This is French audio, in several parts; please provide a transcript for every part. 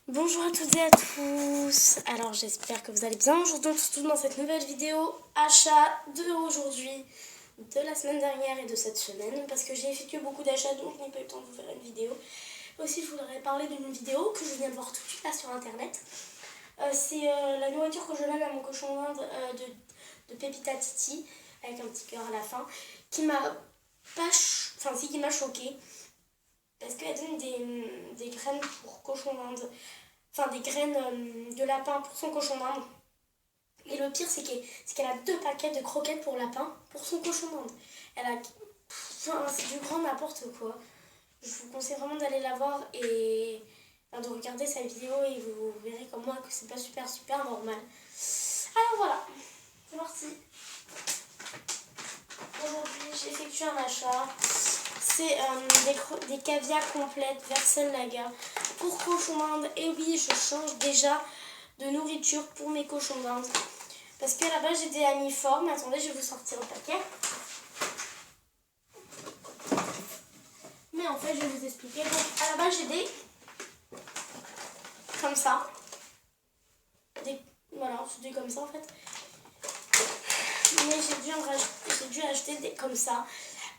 Bonjour à toutes et à tous. Alors j'espère que vous allez bien. Aujourd'hui on se retrouve dans cette nouvelle vidéo achat de aujourd'hui, de la semaine dernière et de cette semaine, parce que j'ai effectué beaucoup d'achats donc je n'ai pas eu le temps de vous faire une vidéo. Aussi je voudrais parler d'une vidéo que je viens de voir tout de suite là sur internet. C'est la nourriture que je donne à mon cochon d'Inde de Pépita Titi, avec un petit cœur à la fin, qui m'a qui m'a choquée. Parce qu'elle donne des graines pour cochon d'Inde, enfin des graines de lapin pour son cochon d'Inde. Et le pire, c'est qu'elle a 2 paquets de croquettes pour lapin pour son cochon d'Inde. C'est du grand n'importe quoi. Je vous conseille vraiment d'aller la voir et de regarder sa vidéo et vous verrez comme moi que c'est pas super normal. Alors voilà, c'est parti. Aujourd'hui, j'ai effectué un achat. C'est des caviars complètes Versel Laga pour cochons d'Inde. Et oui, je change déjà de nourriture pour mes cochons d'Inde. Parce qu'à la base, j'ai des amiformes. Attendez, je vais vous sortir le paquet. Mais en fait, je vais vous expliquer. Donc, à la base, j'ai des... comme ça. Voilà, c'est des comme ça en fait. Mais j'ai dû acheter des comme ça.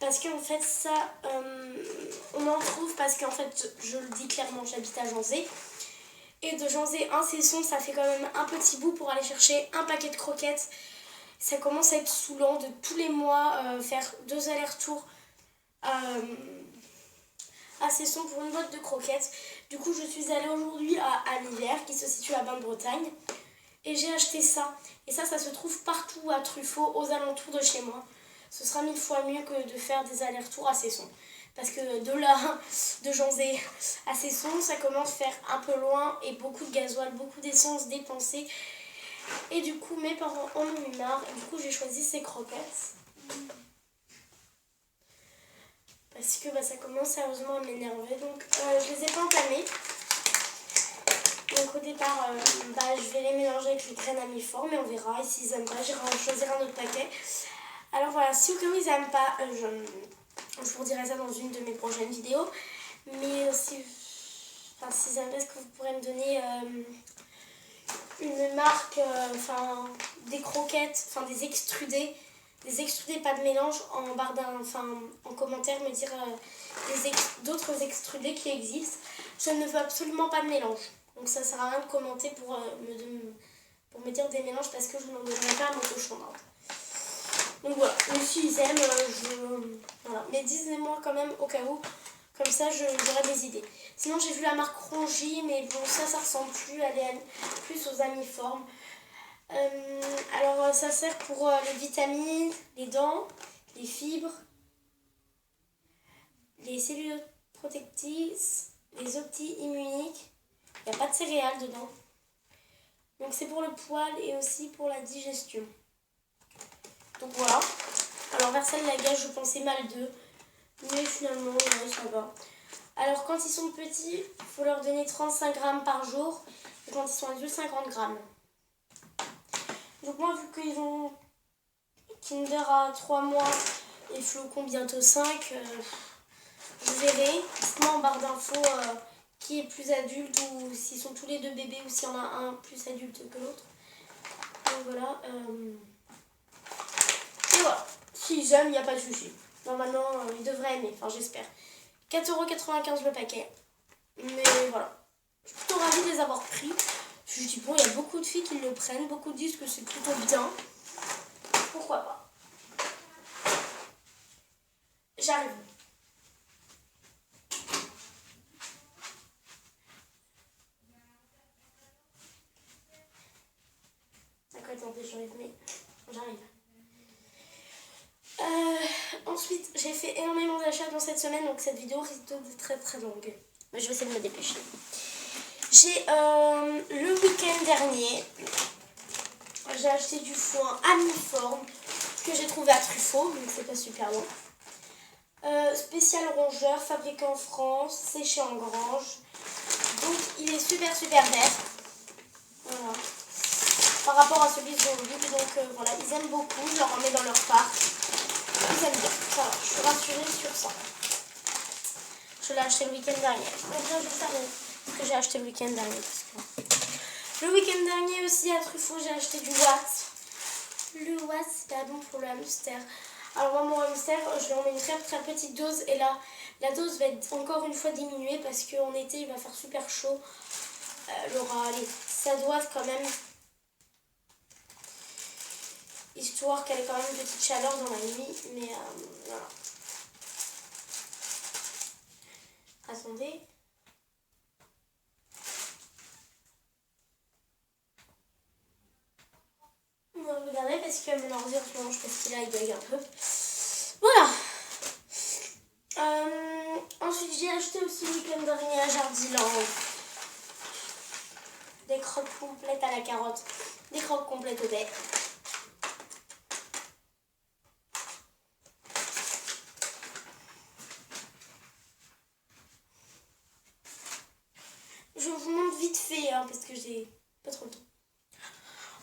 Parce qu'en fait, ça, on en trouve parce qu'en fait, je le dis clairement, j'habite à Janzé. Et de Janzé à Cesson, ça fait quand même un petit bout pour aller chercher un paquet de croquettes. Ça commence à être saoulant de tous les mois faire 2 allers-retours à Cesson pour une boîte de croquettes. Du coup, je suis allée aujourd'hui à l'hiver, qui se situe à Bain-de-Bretagne. Et j'ai acheté ça. Et ça se trouve partout à Truffaut, aux alentours de chez moi. Ce sera 1000 fois mieux que de faire des allers-retours à Cesson. Parce que de là, de Janzé à Cesson, ça commence à faire un peu loin et beaucoup de gasoil, beaucoup d'essence dépensée. Et du coup, mes parents en ont eu marre. Et du coup, j'ai choisi ces croquettes. Parce que ça commence sérieusement à m'énerver. Donc, je les ai pas entamées. Donc au départ, je vais les mélanger avec les graines amiformes et on verra. Et s'ils n'aiment pas, j'irai en choisir un autre paquet. Alors voilà, si au cas où ils n'aiment pas, je vous dirai ça dans une de mes prochaines vidéos. Mais s'ils aiment pas, est-ce que vous pourrez me donner une marque, des croquettes, des extrudés. Des extrudés, pas de mélange, en commentaire, me dire d'autres extrudés qui existent. Je ne veux absolument pas de mélange. Donc ça sert à rien de commenter pour me dire des mélanges parce que je n'en donnerai pas à mon cochon d'Inde. Donc voilà, mais s'ils aiment, voilà. Mais dites-moi quand même au cas où, comme ça j'aurai des idées. Sinon j'ai vu la marque Rongi, mais bon ça ressemble plus, elle est plus aux amiformes. Alors ça sert pour les vitamines, les dents, les fibres, les cellules protectrices, les opti-immuniques. Il n'y a pas de céréales dedans. Donc c'est pour le poil et aussi pour la digestion. Donc voilà. Alors Versel Laga, je pensais mal d'eux. Mais finalement, ouais, ça va. Alors quand ils sont petits, il faut leur donner 35 grammes par jour. Et quand ils sont adultes, 50 grammes. Donc moi, vu qu'ils ont Kinder à 3 mois et Flocon bientôt 5, je verrai. Dites-moi en barre d'infos qui est plus adulte ou s'ils sont tous les deux bébés ou s'il y en a un plus adulte que l'autre. Donc voilà. Et voilà. S'ils aiment, il n'y a pas de souci. Normalement, ils devraient aimer. Enfin, j'espère. 4,95 € le paquet. Mais voilà. Je suis plutôt ravie de les avoir pris. Je dis bon, il y a beaucoup de filles qui le prennent. Beaucoup disent que c'est plutôt bien. Pourquoi pas. J'arrive. D'accord, attendez, j'arrive. Ensuite, j'ai fait énormément d'achats dans cette semaine, donc cette vidéo risque d'être très longue. Mais je vais essayer de me dépêcher. J'ai le week-end dernier, j'ai acheté du foin amiforme que j'ai trouvé à Truffaut, donc c'est pas super long. Spécial rongeur, fabriqué en France, séché en grange. Donc il est super vert. Voilà. Par rapport à celui de Zoologique, donc voilà, ils aiment beaucoup, je leur en mets dans leur parc. Ils aiment bien, ça va, je suis rassurée sur ça. Je l'ai acheté le week-end dernier. Donc là, je vais faire que j'ai acheté le week-end dernier. Le week-end dernier aussi à Truffaut, j'ai acheté du Watt. Le Watt, c'est pas bon pour le hamster. Alors moi, mon hamster, je lui en mets une très très petite dose. Et là, la dose va être encore une fois diminuée parce qu'en été, il va faire super chaud. Laura, allez, ça doit quand même... Histoire qu'elle ait quand même une petite chaleur dans la nuit. Mais voilà. Attendez. On va regarder parce que mon ordi en ce moment, je pense qu'il il bug un peu. Voilà. Ensuite, j'ai acheté aussi le week-end dernier à Jardiland des crottes complètes à la carotte, des crottes complètes au lait. Je vous montre vite fait hein, parce que j'ai pas trop le temps.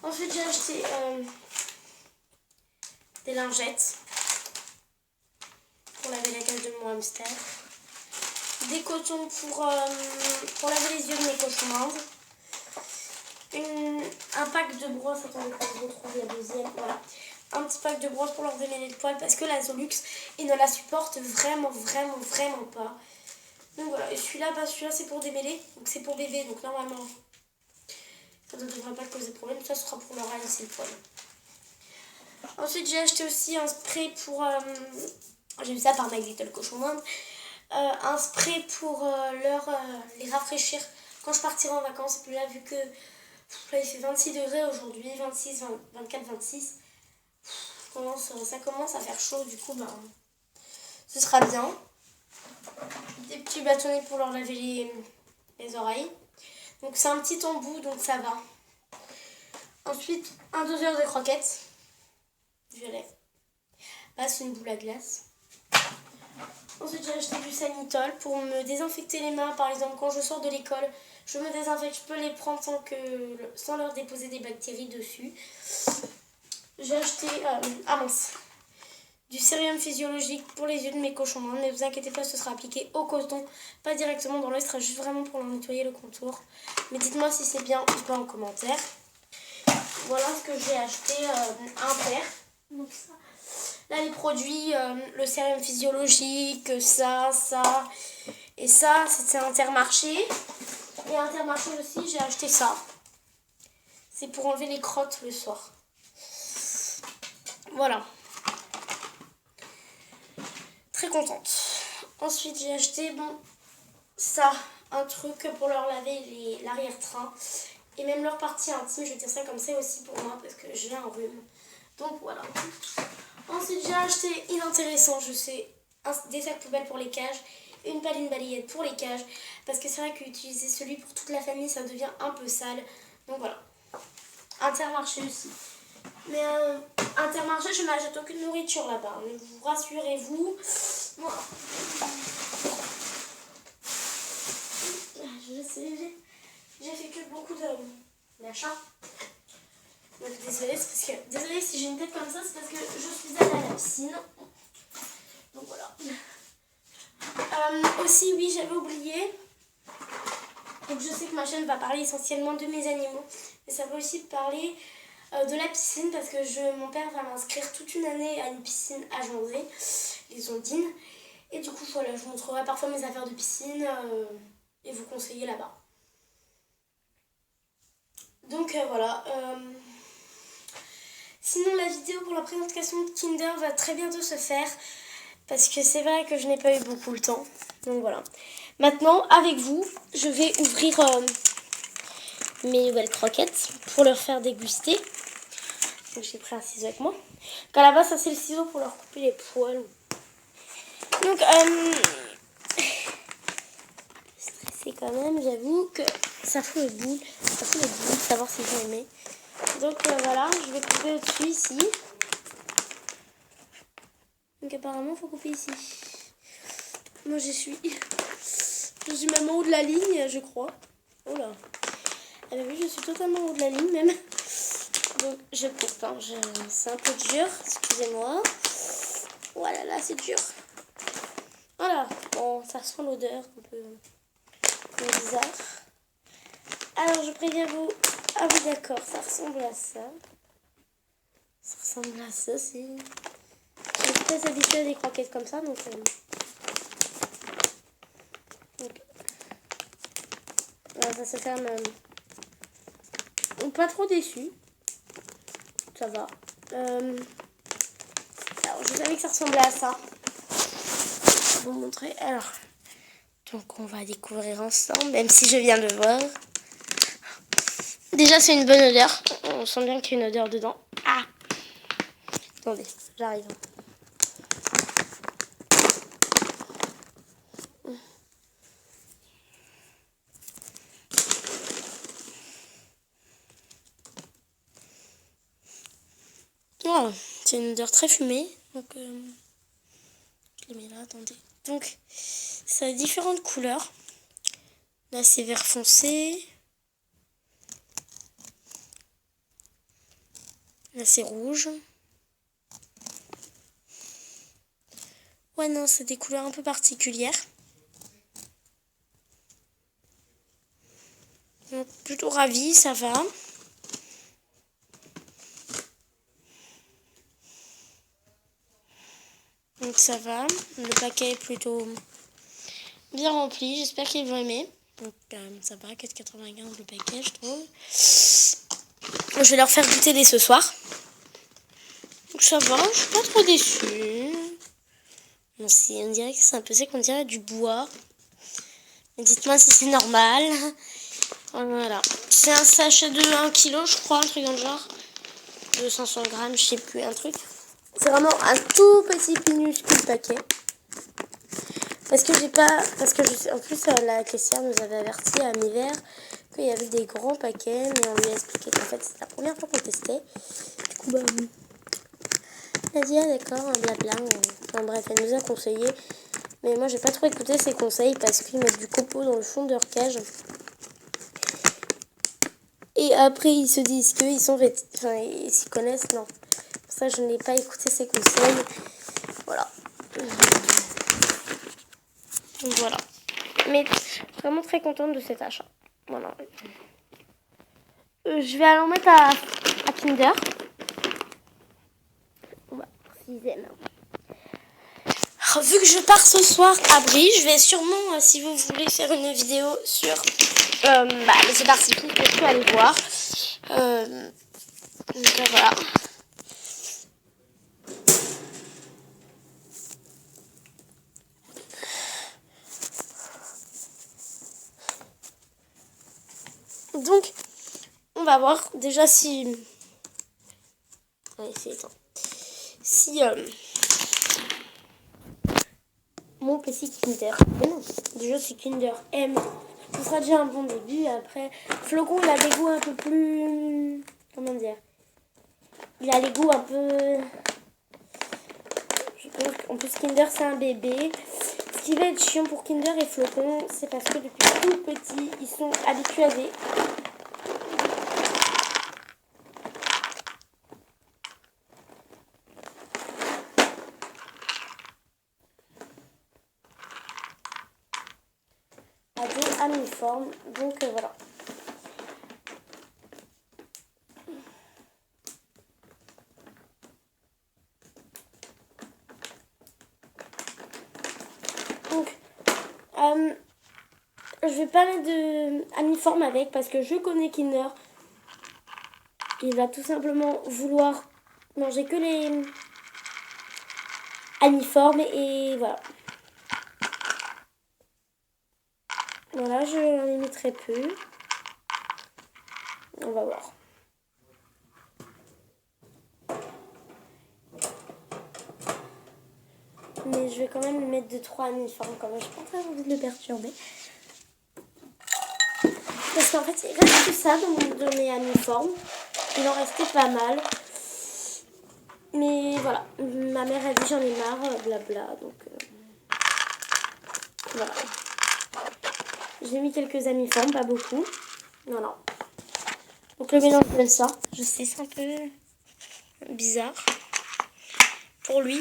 Ensuite, j'ai acheté des lingettes pour laver la cage de mon hamster, des cotons pour laver les yeux de mes cochons d'Inde, un pack de brosse, attendez que je retrouve la deuxième, voilà, un petit pack de brosse pour leur démêler le poil parce que la Zolux, ils ne la supportent vraiment pas. Donc voilà, et celui-là, celui-là c'est pour démêler, donc c'est pour bébé, donc normalement ça ne devrait pas causer problème, ça sera pour leur alisser le poil. Ensuite j'ai acheté aussi un spray pour, j'ai vu ça par My Little Cochon d'Inde, un spray pour les rafraîchir quand je partirai en vacances. Et puis là, vu que là, il fait 26 degrés aujourd'hui, 26, 24, 26, ça commence à faire chaud, du coup, ce sera bien. Des petits bâtonnets pour leur laver les oreilles. Donc c'est un petit embout, donc ça va. Ensuite, un doseur de croquettes violet. Là, c'est une boule à glace. Ensuite, j'ai acheté du Sanitol pour me désinfecter les mains. Par exemple, quand je sors de l'école, je me désinfecte. Je peux les prendre sans leur déposer des bactéries dessus. J'ai acheté du sérum physiologique pour les yeux de mes cochons d'Inde. Ne vous inquiétez pas, ce sera appliqué au coton, pas directement dans l'œil. Ce sera juste vraiment pour leur nettoyer le contour. Mais dites-moi si c'est bien ou pas en commentaire. Voilà ce que j'ai acheté, un paire. Donc ça. Là, les produits, le sérum physiologique, ça. Et ça, c'est Intermarché. Et Intermarché aussi, j'ai acheté ça. C'est pour enlever les crottes le soir. Voilà. Très contente. Ensuite, j'ai acheté, ça, un truc pour leur laver l'arrière-train. Et même leur partie intime, je vais dire ça comme ça aussi pour moi parce que j'ai un rhume. Donc voilà. Ensuite, j'ai acheté inintéressant, je sais, des sacs poubelles pour les cages, une balayette pour les cages, parce que c'est vrai qu'utiliser celui pour toute la famille, ça devient un peu sale. Donc voilà. Intermarché aussi. Mais Intermarché, je n'achète aucune nourriture là-bas. Mais vous rassurez-vous. Voilà. Je sais, j'ai fait que beaucoup d'achats. Donc désolée si j'ai une tête comme ça, c'est parce que je suis allée à la piscine. Donc voilà. Aussi, oui, j'avais oublié. Donc je sais que ma chaîne va parler essentiellement de mes animaux. Mais ça va aussi parler de la piscine parce que mon père va m'inscrire toute une année à une piscine à Gendré, les Ondines. Et du coup, voilà, je vous montrerai parfois mes affaires de piscine et vous conseiller là-bas. Donc voilà. Sinon, la vidéo pour la présentation de Kinder va très bientôt se faire parce que c'est vrai que je n'ai pas eu beaucoup le temps. Donc voilà. Maintenant, avec vous, je vais ouvrir mes nouvelles croquettes pour leur faire déguster. Donc j'ai pris un ciseau avec moi. Donc à la base, ça c'est le ciseau pour leur couper les poils. Donc, stressé quand même, j'avoue que ça fout les boules. Ça fout les boules, savoir si j'ai aimé. Donc voilà, je vais couper au-dessus ici. Donc apparemment, il faut couper ici. Moi, je suis même en haut de la ligne, je crois. Oh là. Ah bah oui, je suis totalement en haut de la ligne même. Donc je coupe. Hein. C'est un peu dur, excusez-moi. Voilà, là, c'est dur. Voilà. Bon, ça sent l'odeur un peu bizarre. Alors je préviens vous. Ah oui d'accord, ça ressemble à ça. Ça ressemble à ça, c'est... Je suis très habituée à des croquettes comme ça, donc voilà, ça se ferme. Pas trop déçu. Ça va. Alors je savais que ça ressemblait à ça. Je vais vous montrer. Alors, donc on va découvrir ensemble, même si je viens de voir. Déjà c'est une bonne odeur. On sent bien qu'il y a une odeur dedans. Ah! Attendez, j'arrive. Oh, c'est une odeur très fumée. Donc, je les mets là, attendez. Donc, ça a différentes couleurs. Là, c'est vert foncé. Là, c'est rouge. Ouais, non, c'est des couleurs un peu particulières. Donc, plutôt ravie, ça va. Donc, ça va. Le paquet est plutôt bien rempli. J'espère qu'ils vont aimer. Donc, ça va, 4,95 le paquet, je trouve. Je vais leur faire goûter dès ce soir. Donc, ça va, je suis pas trop déçue. Bon, on dirait que c'est un peu sec, on dirait du bois. Dites-moi si c'est normal. Voilà. C'est un sachet de 1 kg, je crois, un truc dans le genre. De 500 grammes, je sais plus, un truc. C'est vraiment un tout petit minuscule paquet. Parce que j'ai pas... Parce que en plus, la caissière nous avait averti à mi-verre qu'il y avait des grands paquets. Mais on lui a expliqué qu'en fait, c'est la première fois qu'on testait. Du coup, bah... Elle a dit, ah d'accord, un blabla. Enfin bref, elle nous a conseillé. Mais moi, j'ai pas trop écouté ses conseils parce qu'ils mettent du copeaux dans le fond de leur cage. Et après, ils se disent qu'ils sont enfin, ils s'y connaissent. Non. Pour ça, je n'ai pas écouté ses conseils. Voilà. Donc voilà. Mais vraiment très contente de cet achat. Voilà. Je vais aller en mettre à Kinder. On va voir s'ils aiment. Alors, vu que je pars ce soir à Brie, je vais sûrement, si vous voulez faire une vidéo sur les feux d'artifice, je peux aller voir. Donc voilà. Donc, on va voir déjà si... On va essayer, attends. Si mon petit Kinder... Mais non, déjà si Kinder aime, ce sera déjà un bon début. Après, Flocon, il a des goûts un peu plus... Comment dire? Il a les goûts un peu... Je pense qu'en plus Kinder, c'est un bébé. Ce qui va être chiant pour Kinder et Flocon, c'est parce que depuis tout petit, ils sont habitués à des... amiforme, donc voilà. Donc je vais pas mettre de amiforme avec parce que je connais Kinder. Il va tout simplement vouloir manger que les amiformes et voilà. Voilà, je en ai mis très peu. On va voir. Mais je vais quand même lui mettre 2-3 amiformes quand même. Je n'ai pas très envie de le perturber. Parce qu'en fait, il reste que ça dans mes amiformes. Il en restait pas mal. Mais voilà, ma mère a dit j'en ai marre, blabla. Donc voilà. J'ai mis quelques amiformes, pas beaucoup. Voilà. Donc le mélange de ça, je sais, c'est un peu bizarre pour lui.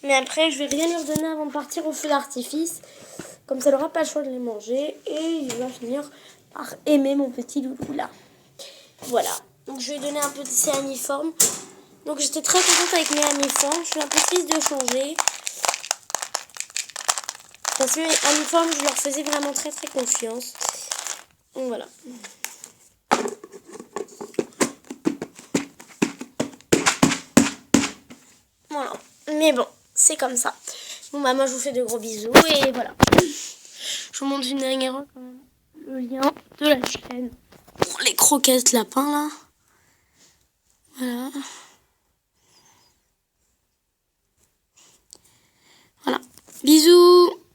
Mais après, je vais rien lui redonner avant de partir au feu d'artifice. Comme ça, il n'aura pas le choix de les manger. Et il va finir aimer mon petit loulou là. Voilà. Donc je vais donner un peu de ses uniformes. Donc j'étais très contente avec mes uniformes. Je suis un peu triste de changer. Parce que mes uniformes, je leur faisais vraiment très très confiance. Donc voilà. Voilà. Mais bon, c'est comme ça. Bon bah moi je vous fais de gros bisous et voilà. Je vous montre une dernière fois quand même le lien de la chaîne. Bon, les croquettes lapins là. Voilà. Voilà. Bisous.